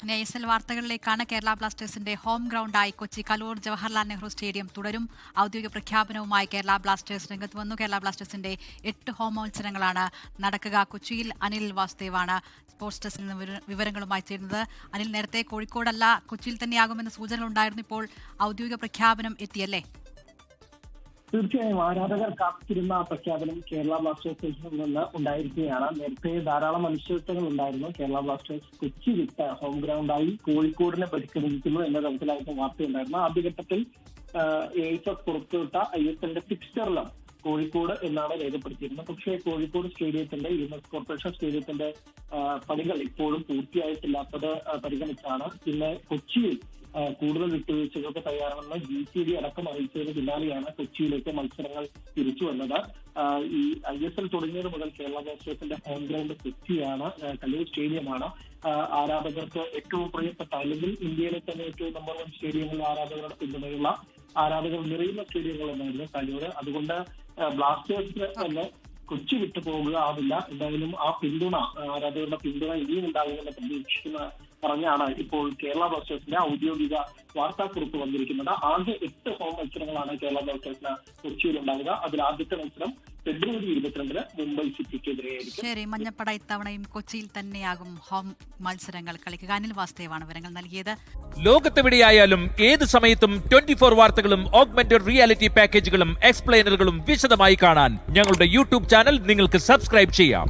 ISL വാർത്തകളിലേക്കാണ്. Kerala ബ്ലാസ്റ്റേഴ്സിന്റെ home ഗ്രൗണ്ടായി Kochi Kaloor Jawaharlal Nehru stadium തുടരും. ഔദ്യോഗിക പ്രഖ്യാപനവുമായി കേരള ബ്ലാസ്റ്റേഴ്സ് രംഗത്ത് വന്നു. കേരള ബ്ലാസ്റ്റേഴ്സിന്റെ 8 ഹോം മത്സരങ്ങളാണ് നടക്കുക. കൊച്ചിയിൽ അനിൽ വാസുദേവാണ് സ്പോർട്സ് ഡെസ്കിൽ നിന്ന് വിവരങ്ങളുമായി ചേരുന്നത്. അനിൽ, നേരത്തെ കോഴിക്കോടല്ല കൊച്ചിയിൽ തന്നെയാകുമെന്ന സൂചനകളുണ്ടായിരുന്നു. ഇപ്പോൾ ഔദ്യോഗിക പ്രഖ്യാപനം എത്തിയല്ലേ? തീർച്ചയായും ആരാധകർ കാത്തിരുന്ന പ്രഖ്യാപനം കേരള ബ്ലാസ്റ്റേഴ്സിൽ നിന്ന് ഉണ്ടായിരിക്കുകയാണ്. നേരത്തെ ധാരാളം അനിശ്ചിതത്വങ്ങൾ ഉണ്ടായിരുന്നു. കേരള ബ്ലാസ്റ്റേഴ്സ് കൊച്ചി വിട്ട ഹോം ഗ്രൗണ്ടായി കോഴിക്കോടിനെ പരിഗണിക്കുന്നു എന്ന തരത്തിലായിരുന്നു വാർത്തയുണ്ടായിരുന്നു. ആദ്യഘട്ടത്തിൽ AIFF പുറത്തുവിട്ട ISLന്റെ ഫിക്സ്ചറിലും കോഴിക്കോട് എന്നാണ് രേഖപ്പെടുത്തിയിരുന്നത്. പക്ഷേ കോഴിക്കോട് സ്റ്റേഡിയത്തിന്റെ യൂണിവേഴ്സ് കോർപ്പറേഷൻ സ്റ്റേഡിയത്തിന്റെ പണികൾ ഇപ്പോഴും പൂർത്തിയായിട്ടില്ലാത്തത് പരിഗണിച്ചാണ് പിന്നെ കൊച്ചിയിൽ കൂടുതൽ വിട്ടുവീഴ്ചകൾക്ക് തയ്യാറാണെന്ന് GCD അടക്കം അറിയിച്ചതിന് പിന്നാലെയാണ് കൊച്ചിയിലേക്ക് മത്സരങ്ങൾ തിരിച്ചു വന്നത്. ഈ ISL തുടങ്ങിയത് മുതൽ കേരള ബ്ലാസ്റ്റേഴ്സിന്റെ ഹോം ഗ്രൗണ്ട് കൊച്ചിയാണ്, കലൂർ സ്റ്റേഡിയമാണ്. ആരാധകർക്ക് ഏറ്റവും പ്രിയപ്പെട്ട, അല്ലെങ്കിൽ ഇന്ത്യയിലെ തന്നെ ഏറ്റവും നമ്പർ 1 സ്റ്റേഡിയങ്ങളിൽ ആരാധകരുടെ പിന്തുണയുള്ള, ആരാധകർ നിറയുന്ന സ്റ്റേഡിയങ്ങൾ എന്നായിരുന്നു കലൂർ. അതുകൊണ്ട് ബ്ലാസ്റ്റേഴ്സിന് തന്നെ കൊച്ചി വിട്ടു പോകുകയാവില്ല. എന്തായാലും ആ പിന്തുണ, ആരാധകരുടെ പിന്തുണ ഇനിയും ഉണ്ടാകുമെന്ന് പ്രതീക്ഷിക്കുന്ന പറഞ്ഞാണ് ഇപ്പോൾ കേരള ബ്ലാസ്റ്റേഴ്സിന്റെ ഔദ്യോഗിക വാർത്താക്കുറിപ്പ് വന്നിരിക്കുന്നത്. ആകെ 8 ഹോം മത്സരങ്ങളാണ് കേരള ബ്ലാസ്റ്റേഴ്സിന് കൊച്ചിയിൽ ഉണ്ടാവുക. അതിൽ ആദ്യത്തെ മത്സരം ഫെബ്രുവരി 22 മുംബൈ സിറ്റിക്കെതിരെയായിരിക്കും. ശരി, മഞ്ഞപ്പട ഇത്തവണയും കൊച്ചിയിൽ തന്നെയാകും ഹോം മത്സരങ്ങൾ കളിക്കുക. അനിൽ വാസുദേവാണ് വിവരങ്ങൾ നൽകിയത്. ലോകത്തെവിടെയായാലും ഏത് സമയത്തും 24 വാർത്തകളും ഓഗ്മെന്റഡ് റിയാലിറ്റി പാക്കേജുകളും എക്സ്പ്ലെയിനറുകളും വിശദമായി കാണാൻ ഞങ്ങളുടെ യൂട്യൂബ് ചാനൽ നിങ്ങൾക്ക് സബ്സ്ക്രൈബ് ചെയ്യാം.